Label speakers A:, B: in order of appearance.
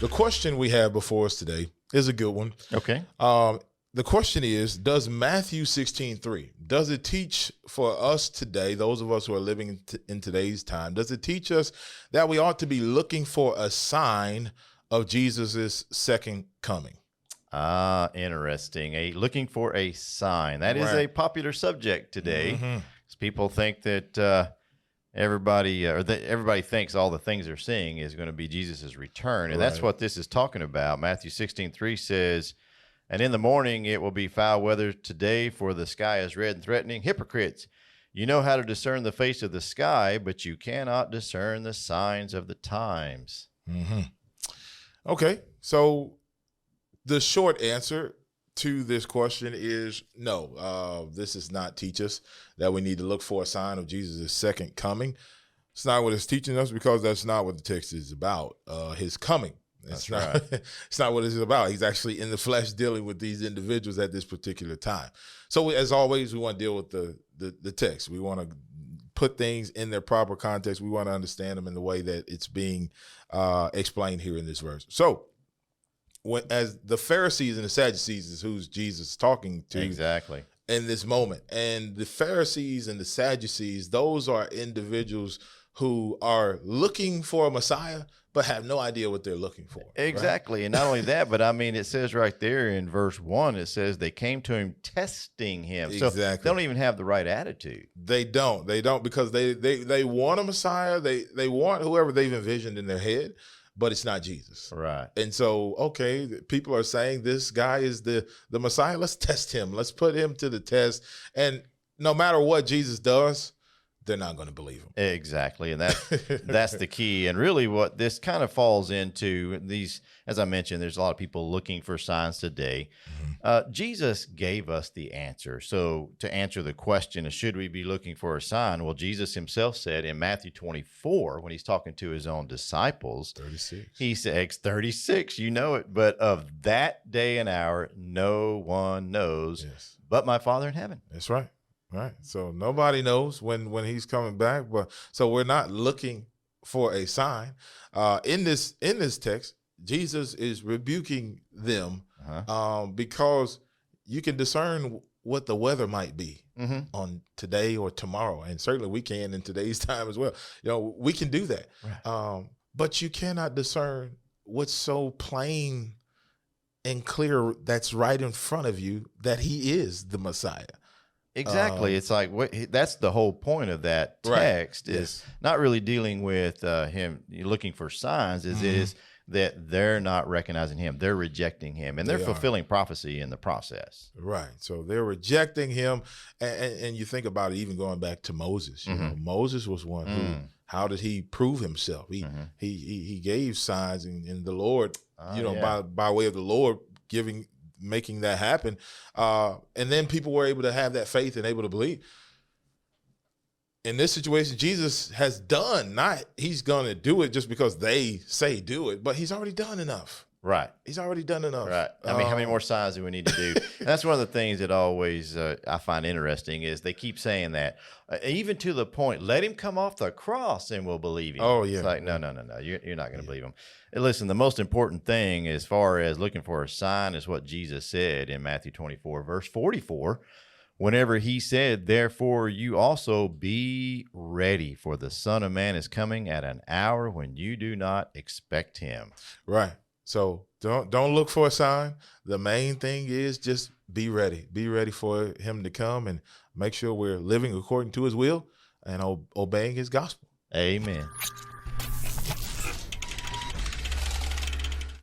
A: The question we have before us today is a good one.
B: Okay.
A: The question is, does Matthew 16:3, does it teach for us today, those of us who are living in today's time, does it teach us that we ought to be looking for a sign of Jesus's second coming?
B: Interesting. Looking for a sign. That is a popular subject today.
A: Mhm.
B: People think that everybody thinks all the things they're seeing is going to be Jesus's return, and that's
A: Right.
B: what this is talking about. Matthew 16:3 says, "And in the morning it will be foul weather today, for the sky is red and threatening. Hypocrites, you know how to discern the face of the sky, but you cannot discern the signs of the times."
A: Mhm. Okay, so the short answer to this question is no. This does not teach us that we need to look for a sign of Jesus' second coming. It's not what it's teaching us, because that's not what the text is about. His coming. It's
B: That's
A: not. It's not what it's about. He's actually in the flesh dealing with these individuals at this particular time. So, as always, we want to deal with the text. We want to put things in their proper context. We want to understand them in the way that it's being explained here in this verse. So, as the Pharisees and the Sadducees is who's Jesus talking to
B: Exactly.
A: in this moment. And the Pharisees and the Sadducees, those are individuals who are looking for a Messiah, but have no idea what they're looking for. right?
B: Exactly. And not only that, but I mean, it says right there in verse 1, it says they came to him testing him. So
A: Exactly.
B: they don't even have the right attitude.
A: They don't, because they want a Messiah. They want whoever they've envisioned in their head, but it's not Jesus.
B: Right.
A: And so, okay, people are saying this guy is the Messiah. Let's test him. Let's put him to the test. And no matter what Jesus does, they're not going to believe him.
B: Exactly. And that's the key. And really what this kind of falls into, these, as I mentioned, there's a lot of people looking for signs today. Jesus gave us the answer. So to answer the question of should we be looking for a sign? Well, Jesus himself said in Matthew 24, when he's talking to his own disciples,
A: 36.
B: he says, 36, you know it, but of that day and hour, no one knows
A: Yes.
B: but my Father in heaven.
A: That's right. Right. So nobody knows when he's coming back, but so we're not looking for a sign. In this text, Jesus is rebuking them because you can discern what the weather might be on today or tomorrow, and certainly we can in today's time as well. We can do that, but you cannot discern what's so plain and clear that's right in front of you, that he is the Messiah.
B: Exactly. It's like that's the whole point of that text is not really dealing with him looking for signs. It is that they're not recognizing him. They're rejecting him, and they're fulfilling prophecy in the process.
A: Right. So they're rejecting him. And you think about it, even going back to Moses. You know, Moses was one who, how did he prove himself? He gave signs, and the Lord, by way of the Lord making that happen. And then people were able to have that faith and able to believe. In this situation, Jesus has done, not he's going to do it just because they say do it, but he's already done enough.
B: Right.
A: He's already done enough.
B: Right. I mean, how many more signs do we need to do? And that's one of the things that always I find interesting is they keep saying that, even to the point, let him come off the cross and we'll believe him.
A: Oh, yeah.
B: It's like, no. You're not going to believe him. And listen, the most important thing as far as looking for a sign is what Jesus said in Matthew 24, verse 44. Whenever he said, therefore you also be ready, for the Son of Man is coming at an hour when you do not expect him.
A: Right. So don't look for a sign. The main thing is just be ready. Be ready for him to come, and make sure we're living according to his will and obeying his gospel.
B: Amen.